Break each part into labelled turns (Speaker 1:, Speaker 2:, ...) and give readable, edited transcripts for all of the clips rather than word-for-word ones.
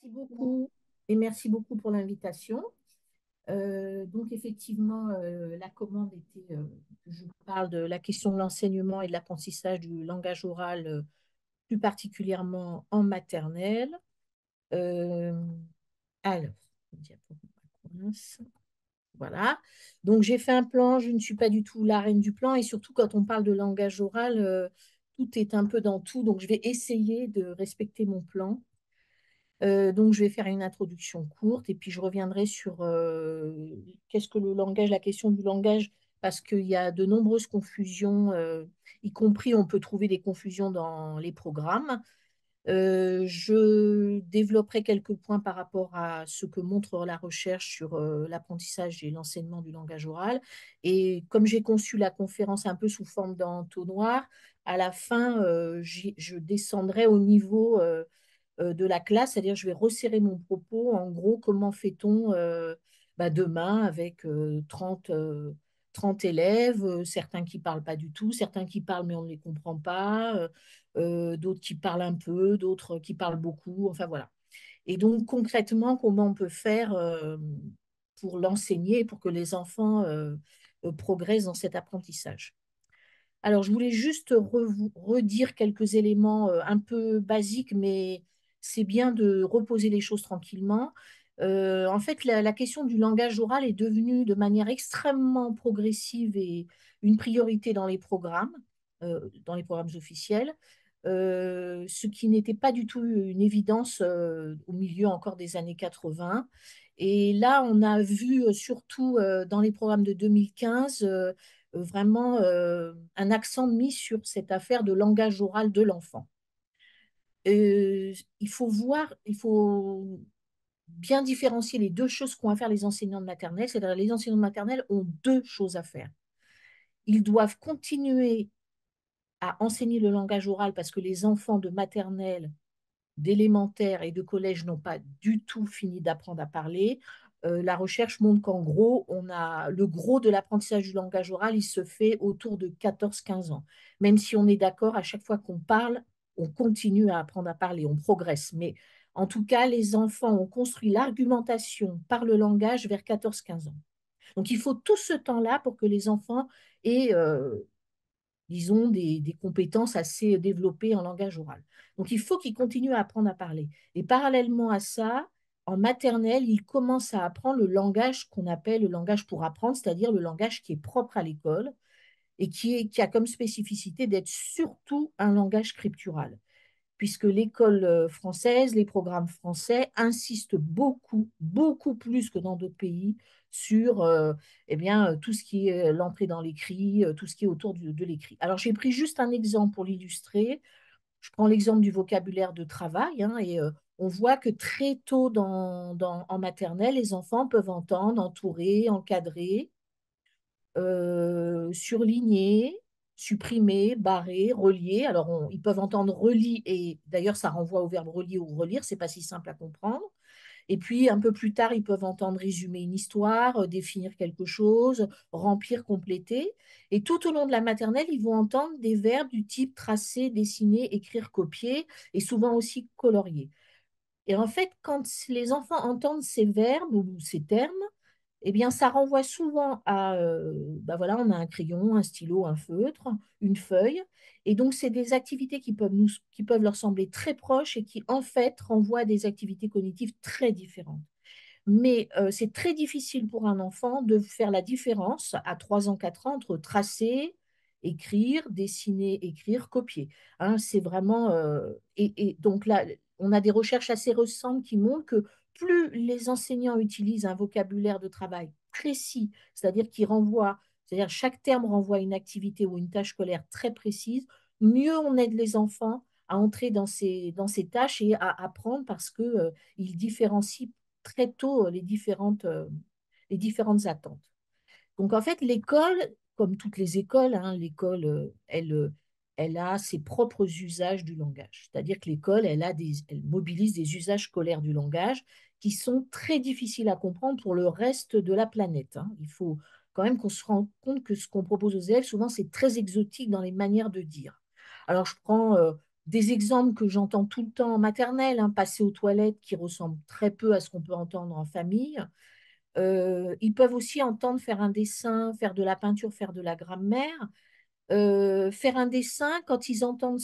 Speaker 1: Merci beaucoup et merci beaucoup pour l'invitation. Donc effectivement, la commande était que je parle de la question de l'enseignement et de l'apprentissage du langage oral, plus particulièrement en maternelle. Euh, alors, voilà. Donc j'ai fait un plan, je ne suis pas du tout la reine du plan et surtout quand on parle de langage oral, tout est un peu dans tout. Donc je vais essayer de respecter mon plan. Donc, je vais faire une introduction courte et puis je reviendrai sur qu'est-ce que le langage, la question du langage, parce qu'il y a de nombreuses confusions, y compris on peut trouver des confusions dans les programmes. Je développerai quelques points par rapport à ce que montre la recherche sur l'apprentissage et l'enseignement du langage oral. Et comme j'ai conçu la conférence un peu sous forme d'entonnoir, à la fin, je descendrai au niveau de la classe, c'est-à-dire je vais resserrer mon propos. En gros, comment fait-on demain avec 30 élèves, certains qui ne parlent pas du tout, certains qui parlent mais on ne les comprend pas, d'autres qui parlent un peu, d'autres qui parlent beaucoup, enfin voilà. Et donc concrètement, comment on peut faire pour l'enseigner, pour que les enfants progressent dans cet apprentissage. Alors, je voulais juste redire quelques éléments un peu basiques, mais c'est bien de reposer les choses tranquillement. En fait, la question du langage oral est devenue de manière extrêmement progressive et une priorité dans les programmes officiels, ce qui n'était pas du tout une évidence au milieu encore des années 80. Et là, on a vu surtout dans les programmes de 2015 vraiment un accent mis sur cette affaire de langage oral de l'enfant. Il faut bien différencier les deux choses qu'ont à faire les enseignants de maternelle. C'est-à-dire les enseignants de maternelle ont deux choses à faire. Ils doivent continuer à enseigner le langage oral parce que les enfants de maternelle, d'élémentaire et de collège n'ont pas du tout fini d'apprendre à parler. La recherche montre qu'en gros, on a le gros de l'apprentissage du langage oral, il se fait autour de 14-15 ans. Même si on est d'accord, à chaque fois qu'on parle, on continue à apprendre à parler, on progresse. Mais en tout cas, les enfants ont construit l'argumentation par le langage vers 14-15 ans. Donc il faut tout ce temps-là pour que les enfants aient disons, des compétences assez développées en langage oral. Donc, il faut qu'ils continuent à apprendre à parler. Et parallèlement à ça, en maternelle, ils commencent à apprendre le langage qu'on appelle le langage pour apprendre, c'est-à-dire le langage qui est propre à l'école et qui a comme spécificité d'être surtout un langage scriptural puisque l'école française, les programmes français insistent beaucoup, beaucoup plus que dans d'autres pays sur tout ce qui est l'entrée dans l'écrit, tout ce qui est autour de l'écrit. Alors, j'ai pris juste un exemple pour l'illustrer. Je prends l'exemple du vocabulaire de travail, hein, et on voit que très tôt en maternelle, les enfants peuvent entendre entourer, encadrer, surligner, supprimer, barrer, relier. Alors, ils peuvent entendre relie, et d'ailleurs, ça renvoie au verbe relier ou relire, c'est pas si simple à comprendre. Et puis, un peu plus tard, ils peuvent entendre résumer une histoire, définir quelque chose, remplir, compléter. Et tout au long de la maternelle, ils vont entendre des verbes du type tracer, dessiner, écrire, copier, et souvent aussi colorier. Et en fait, quand les enfants entendent ces verbes ou ces termes, eh bien, ça renvoie souvent à, voilà, on a un crayon, un stylo, un feutre, une feuille. Et donc, c'est des activités qui peuvent leur sembler très proches et qui, en fait, renvoient à des activités cognitives très différentes. Mais c'est très difficile pour un enfant de faire la différence à 3 ans, 4 ans entre tracer, écrire, dessiner, écrire, copier. Hein, c'est vraiment. Et donc là, on a des recherches assez récentes qui montrent que plus les enseignants utilisent un vocabulaire de travail précis, c'est-à-dire qui renvoie, c'est-à-dire chaque terme renvoie à une activité ou une tâche scolaire très précise, mieux on aide les enfants à entrer dans ces tâches et à apprendre parce que, ils différencient très tôt les différentes attentes. Donc en fait, l'école, comme toutes les écoles, hein, l'école, elle a ses propres usages du langage. C'est-à-dire que l'école, elle mobilise des usages scolaires du langage qui sont très difficiles à comprendre pour le reste de la planète. Hein. Il faut quand même qu'on se rende compte que ce qu'on propose aux élèves, souvent, c'est très exotique dans les manières de dire. Alors, je prends Des exemples que j'entends tout le temps en maternelle, hein, passer aux toilettes, qui ressemblent très peu à ce qu'on peut entendre en famille. Ils peuvent aussi entendre faire un dessin, faire de la peinture, faire de la grammaire. Faire un dessin, quand ils entendent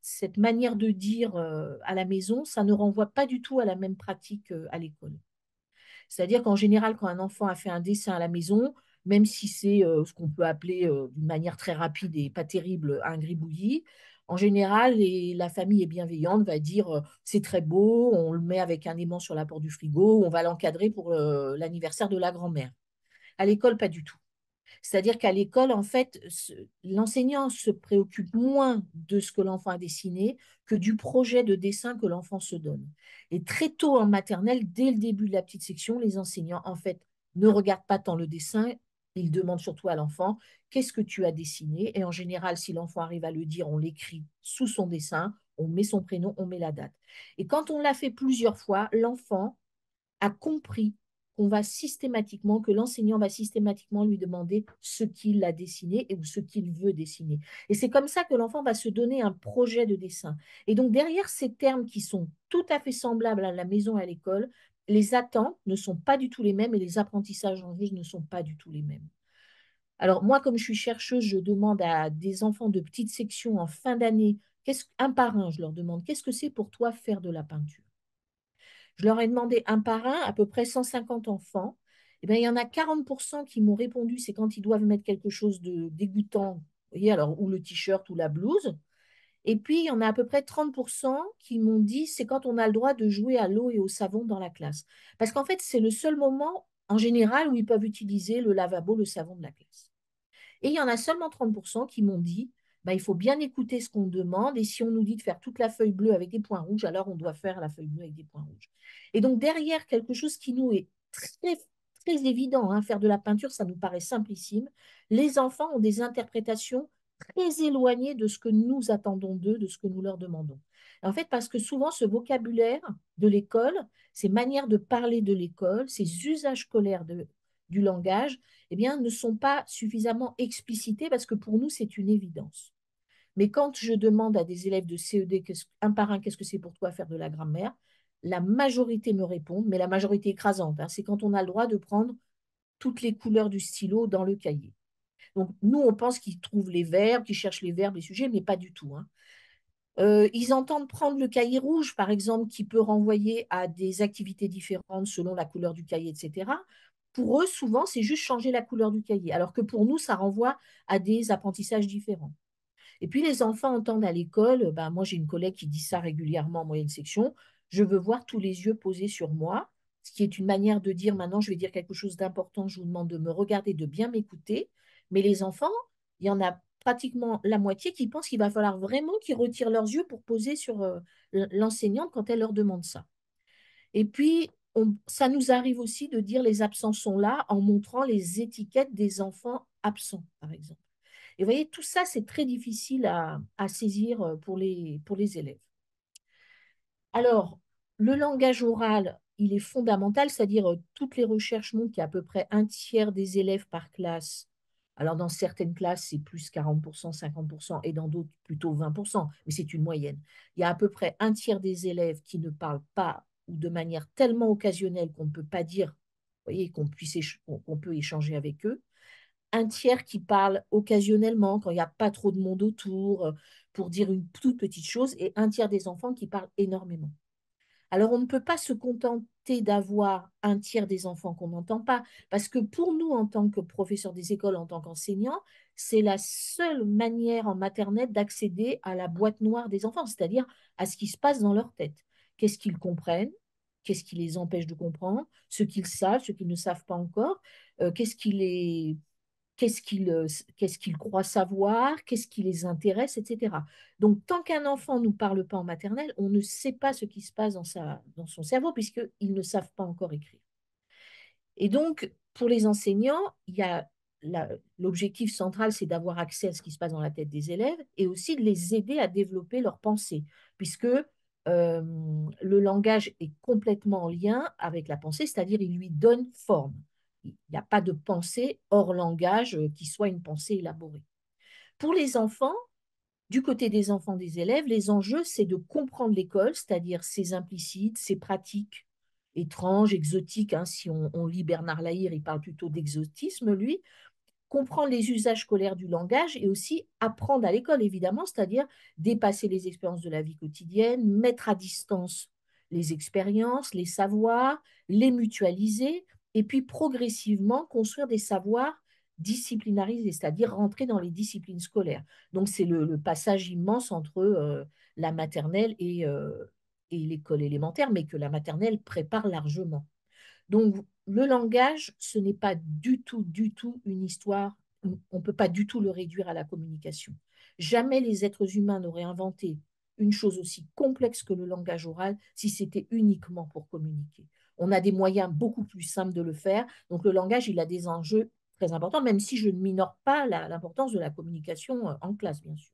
Speaker 1: cette manière de dire à la maison, ça ne renvoie pas du tout à la même pratique à l'école. C'est-à-dire qu'en général, quand un enfant a fait un dessin à la maison, même si c'est ce qu'on peut appeler d'une manière très rapide et pas terrible un gribouillis, en général, la famille est bienveillante, va dire c'est très beau, on le met avec un aimant sur la porte du frigo, on va l'encadrer pour l'anniversaire de la grand-mère. À l'école, pas du tout. C'est-à-dire qu'à l'école, en fait, l'enseignant se préoccupe moins de ce que l'enfant a dessiné que du projet de dessin que l'enfant se donne. Et très tôt en maternelle, dès le début de la petite section, les enseignants, en fait, ne regardent pas tant le dessin, ils demandent surtout à l'enfant, qu'est-ce que tu as dessiné? Et en général, si l'enfant arrive à le dire, on l'écrit sous son dessin, on met son prénom, on met la date. Et quand on l'a fait plusieurs fois, l'enfant a compris qu'on va systématiquement, que l'enseignant va systématiquement lui demander ce qu'il a dessiné et ou ce qu'il veut dessiner. Et c'est comme ça que l'enfant va se donner un projet de dessin. Et donc derrière ces termes qui sont tout à fait semblables à la maison et à l'école, les attentes ne sont pas du tout les mêmes et les apprentissages en jeu ne sont pas du tout les mêmes. Alors moi, comme je suis chercheuse, je demande à des enfants de petite section en fin d'année, un par un, je leur demande, qu'est-ce que c'est pour toi faire de la peinture? Je leur ai demandé un par un, à peu près 150 enfants. Eh bien, il y en a 40% qui m'ont répondu, c'est quand ils doivent mettre quelque chose de dégoûtant, vous voyez, alors, ou le t-shirt ou la blouse. Et puis, il y en a à peu près 30% qui m'ont dit, c'est quand on a le droit de jouer à l'eau et au savon dans la classe. Parce qu'en fait, c'est le seul moment, en général, où ils peuvent utiliser le lavabo, le savon de la classe. Et il y en a seulement 30% qui m'ont dit, bah, il faut bien écouter ce qu'on demande, et si on nous dit de faire toute la feuille bleue avec des points rouges, alors on doit faire la feuille bleue avec des points rouges. Et donc derrière quelque chose qui nous est très, très évident, hein, faire de la peinture, ça nous paraît simplissime, les enfants ont des interprétations très éloignées de ce que nous attendons d'eux, de ce que nous leur demandons. En fait, parce que souvent, ce vocabulaire de l'école, ces manières de parler de l'école, ces usages scolaires du langage, eh bien, ne sont pas suffisamment explicités parce que pour nous, c'est une évidence. Mais quand je demande à des élèves de CED, un par un, qu'est-ce que c'est pour toi faire de la grammaire, la majorité me répond, mais la majorité écrasante, hein, c'est quand on a le droit de prendre toutes les couleurs du stylo dans le cahier. Donc, nous, on pense qu'ils trouvent les verbes, qu'ils cherchent les verbes, les sujets, mais pas du tout, hein. Ils entendent prendre le cahier rouge, par exemple, qui peut renvoyer à des activités différentes selon la couleur du cahier, etc. Pour eux, souvent, c'est juste changer la couleur du cahier, alors que pour nous, ça renvoie à des apprentissages différents. Et puis, les enfants entendent à l'école, ben, moi, j'ai une collègue qui dit ça régulièrement en moyenne section, je veux voir tous les yeux posés sur moi, ce qui est une manière de dire, maintenant, je vais dire quelque chose d'important, je vous demande de me regarder, de bien m'écouter. Mais les enfants, il y en a pratiquement la moitié qui pensent qu'il va falloir vraiment qu'ils retirent leurs yeux pour poser sur l'enseignante quand elle leur demande ça. Et puis, ça nous arrive aussi de dire les absents sont là en montrant les étiquettes des enfants absents, par exemple. Et vous voyez, tout ça, c'est très difficile à saisir pour les élèves. Alors, le langage oral, il est fondamental, c'est-à-dire toutes les recherches montrent qu'il y a à peu près un tiers des élèves par classe. Alors, dans certaines classes, c'est plus 40%, 50%, et dans d'autres, plutôt 20%, mais c'est une moyenne. Il y a à peu près un tiers des élèves qui ne parlent pas ou de manière tellement occasionnelle qu'on ne peut pas dire, vous voyez, qu'on peut échanger avec eux, un tiers qui parle occasionnellement, quand il n'y a pas trop de monde autour, pour dire une toute petite chose, et un tiers des enfants qui parlent énormément. Alors, on ne peut pas se contenter d'avoir un tiers des enfants qu'on n'entend pas, parce que pour nous, en tant que professeurs des écoles, en tant qu'enseignants, c'est la seule manière en maternelle d'accéder à la boîte noire des enfants, c'est-à-dire à ce qui se passe dans leur tête. Qu'est-ce qu'ils comprennent? Qu'est-ce qui les empêche de comprendre? Ce qu'ils savent, ce qu'ils ne savent pas encore? Qu'est-ce qui les qu'est-ce qu'ils croient savoir, qu'est-ce qui les intéresse, etc. Donc, tant qu'un enfant ne nous parle pas en maternelle, on ne sait pas ce qui se passe dans son cerveau, puisqu'ils ne savent pas encore écrire. Et donc, pour les enseignants, il y a l'objectif central, c'est d'avoir accès à ce qui se passe dans la tête des élèves et aussi de les aider à développer leur pensée, puisque le langage est complètement en lien avec la pensée, c'est-à-dire il lui donne forme. Il n'y a pas de pensée hors langage qui soit une pensée élaborée. Pour les enfants, Du côté des enfants, des élèves, les enjeux, c'est de comprendre l'école, c'est-à-dire ses implicites, ses pratiques étranges, exotiques, hein. Si on lit Bernard Lahire, il parle plutôt d'exotisme, lui. Comprendre les usages scolaires du langage et aussi apprendre à l'école, évidemment, c'est-à-dire dépasser les expériences de la vie quotidienne, mettre à distance les expériences, les savoirs, les mutualiser, et puis progressivement construire des savoirs disciplinarisés, c'est-à-dire rentrer dans les disciplines scolaires. Donc c'est le passage immense entre la maternelle et l'école élémentaire, mais que la maternelle prépare largement. Donc, le langage, ce n'est pas du tout une histoire, on ne peut pas du tout le réduire à la communication. Jamais les êtres humains n'auraient inventé une chose aussi complexe que le langage oral si c'était uniquement pour communiquer. On a des moyens beaucoup plus simples de le faire. Donc, le langage, il a des enjeux très importants, même si je ne minore pas l'importance de la communication en classe, bien sûr.